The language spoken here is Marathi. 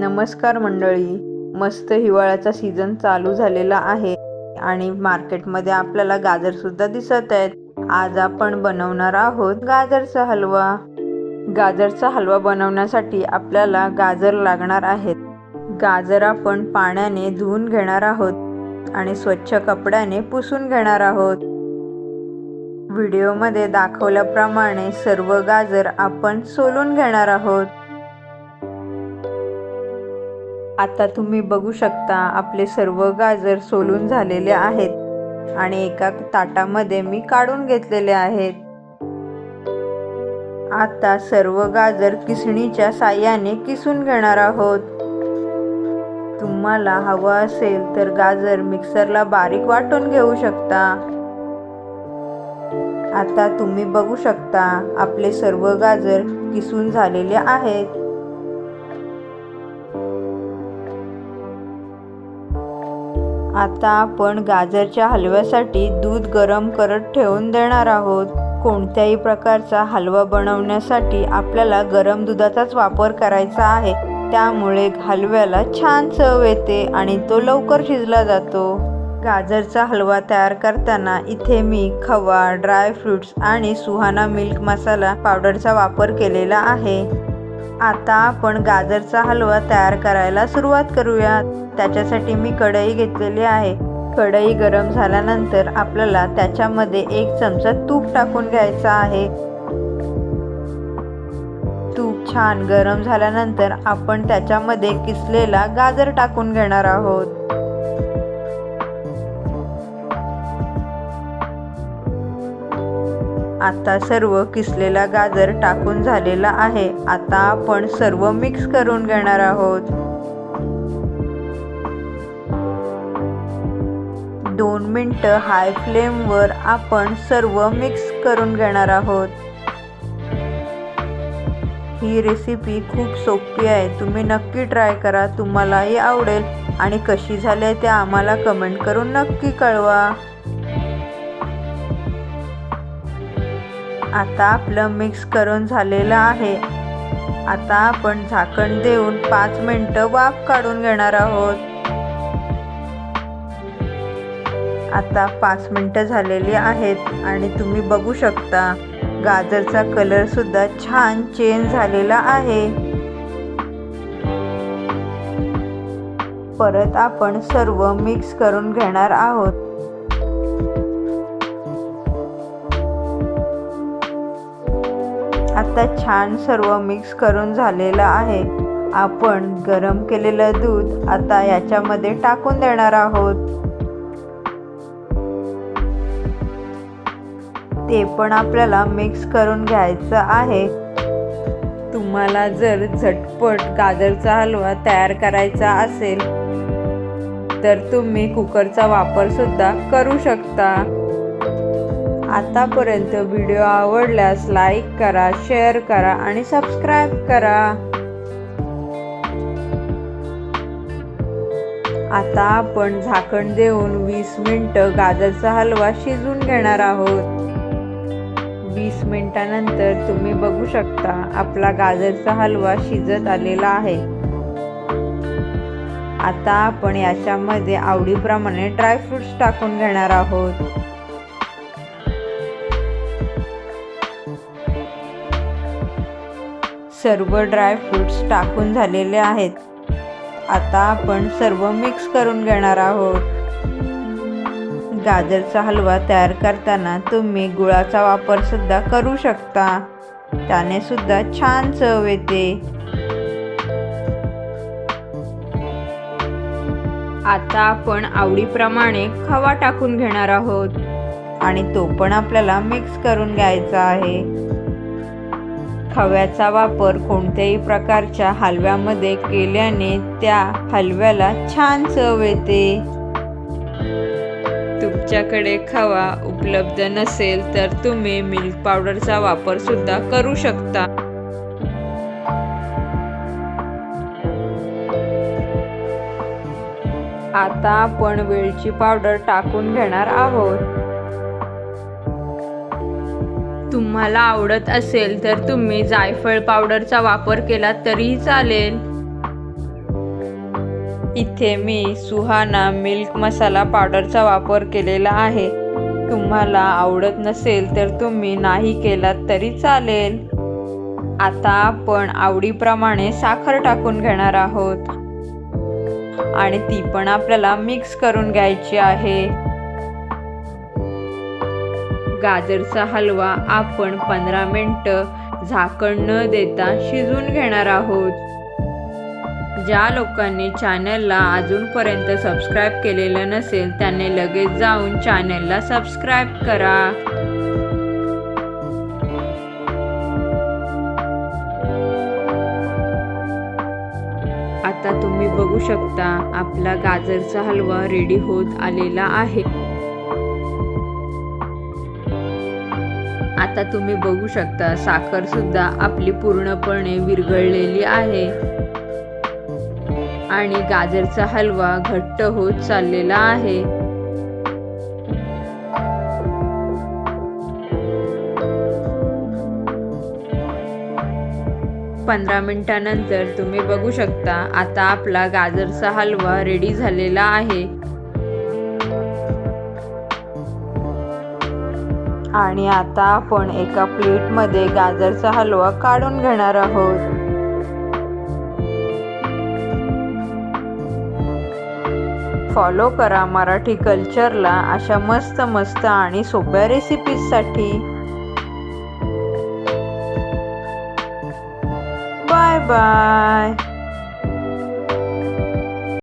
नमस्कार मंडळी, मस्त हिवाळ्याचा सीझन चालू झालेला आहे आणि मार्केटमध्ये आपल्याला गाजर सुद्धा दिसत आहेत. आज आपण बनवणार आहोत गाजरचा हलवा. गाजरचा हलवा बनवण्यासाठी आपल्याला गाजर लागणार आहेत. गाजर आपण पाण्याने धुवून घेणार आहोत आणि स्वच्छ कपड्याने पुसून घेणार आहोत. व्हिडिओमध्ये दाखवल्याप्रमाणे सर्व गाजर आपण सोलून घेणार आहोत. आता तुम्ही बघू शकता आपले सर्व गाजर सोलून झालेले आहेत आणि एका ताटामध्ये मी काढून घेतलेले आहेत. आता सर्व गाजर किसणीच्या साहाय्याने किसून घेणार आहोत. तुम्हाला हवा असेल तर गाजर मिक्सरला बारीक वाटून घेऊ शकता. आता तुम्ही बघू शकता आपले सर्व गाजर किसून झालेले आहेत. आता आपण गाजरच्या हलव्यासाठी दूध गरम करत ठेवून देणार आहोत. कोणत्याही प्रकारचा हलवा बनवण्यासाठी आपल्याला गरम दुधाचाच वापर करायचा आहे. त्यामुळे हलव्याला छान चव येते आणि तो लवकर शिजला जातो. गाजरचा हलवा तयार करताना इथे मी खवा, ड्राय फ्रूट्स आणि सुहाना मिल्क मसाला पावडरचा वापर केलेला आहे. आता आपण गाजरचा हलवा तयार करायला सुरुवात करूया. त्याच्यासाठी मी कढई घेतलेली आहे. कढई गरम झाल्यानंतर आपल्याला त्याच्यामध्ये 1 चमचा तूप टाकून घ्यायचा आहे. तूप छान गरम झाल्यानंतर आपण त्याच्यामध्ये किसलेला गाजर टाकून घेणार आहोत. आता सर्व किसलेला गाजर टाकून झालेला आहे. आता आपण सर्व मिक्स करून घेणार आहोत. 2 मिनिटं हाय फ्लेमवर आपण सर्व मिक्स करून घेणार आहोत. ही रेसिपी खूप सोपी आहे. तुम्ही नक्की ट्राय करा. तुम्हालाही आवडेल आणि कशी झाली ते आम्हाला कमेंट करून नक्की कळवा. आता आपलं मिक्स करून झालेलं आहे. आता आपण झाकण देऊन 5 मिनिटं वाफ काढून घेणार आहोत. आता 5 मिनिटं झालेली आहेत आणि तुम्ही बघू शकता गाजरचा कलर सुद्धा छान चेंज झालेला आहे. परत आपण सर्व मिक्स करून घेणार आहोत. आता छान सर्व मिक्स करून झालेलं आहे. आपण गरम केलेलं दूध आता याच्यामध्ये टाकून देणार आहोत. ते पण आपल्याला मिक्स करून घ्यायचं आहे. तुम्हाला जर झटपट गाजरचा हलवा तयार करायचा असेल तर तुम्ही कुकरचा वापर सुद्धा करू शकता. आतापर्यंत व्हिडिओ आवडल्यास लाईक करा, शेअर करा आणि सबस्क्राईब करा. आता आपण झाकण देऊन 20 मिनिटं गाजरचा हलवा शिजवून घेणार आहोत. 20 मिनिटानंतर तुम्ही बघू शकता आपला गाजरचा हलवा शिजत आलेला आहे. आता आपण याच्यामध्ये आवडीप्रमाणे ड्रायफ्रुट्स टाकून घेणार आहोत. सर्व ड्रायफ्रुट्स टाकून झालेले आहेत. आता आपण सर्व मिक्स करून घेणार आहोत. गाजरचा हलवा तयार करताना तुम्ही गुळाचा वापर सुद्धा करू शकता. त्याने सुद्धा छान चव येते. आता आपण आवडीप्रमाणे खवा टाकून घेणार आहोत आणि तो पण आपल्याला मिक्स करून घ्यायचा आहे. खव्याचा वापर कोणत्याही प्रकारच्या हलव्यामध्ये केल्याने त्या हलव्याला छान चव येते. तुमच्याकडे खवा उपलब्ध नसेल तर तुम्ही मिल्क पावडरचा वापर सुद्धा करू शकता. आता आपण वेलची पावडर टाकून घेणार आहोत. तुम्हाला आवडत असेल तर तुम्ही जायफळ पावडरचा वापर केला तरीही चालेल. इथे मी सुहाना मिल्क मसाला पावडरचा वापर केलेला आहे. तुम्हाला आवडत नसेल तर तुम्ही नाही केलात तरी चालेल. आता आपण आवडीप्रमाणे साखर टाकून घेणार आहोत आणि ती पण आपल्याला मिक्स करून घ्यायची आहे. गाजरचा हलवा आपण 15 मिनिटं झाकण न देता शिजवून घेणार आहोत. ज्या लोकांनी चॅनलला अजूनपर्यंत सबस्क्राईब केलेलं नसेल त्यांनी लगेच जाऊन चॅनलला सबस्क्राईब करा. आता तुम्ही बघू शकता आपला गाजरचा हलवा रेडी होत आलेला आहे. आता तुम्ही बघू शकता साखर सुद्धा आपली पूर्णपणे विरघळलेली आहे आणि गाजरचा हलवा घट्ट होत चाललेला आहे. पंधरा मिनिटांनंतर तुम्ही बघू शकता आता आपला गाजरचा हलवा रेडी झालेला आहे. आणि आता आपण एका प्लेटमध्ये गाजरचा हलवा काढून घेणार आहोत. फॉलो करा मराठी कल्चरला अशा मस्त मस्त आणि सोप्या रेसिपीजसाठी. Bye bye.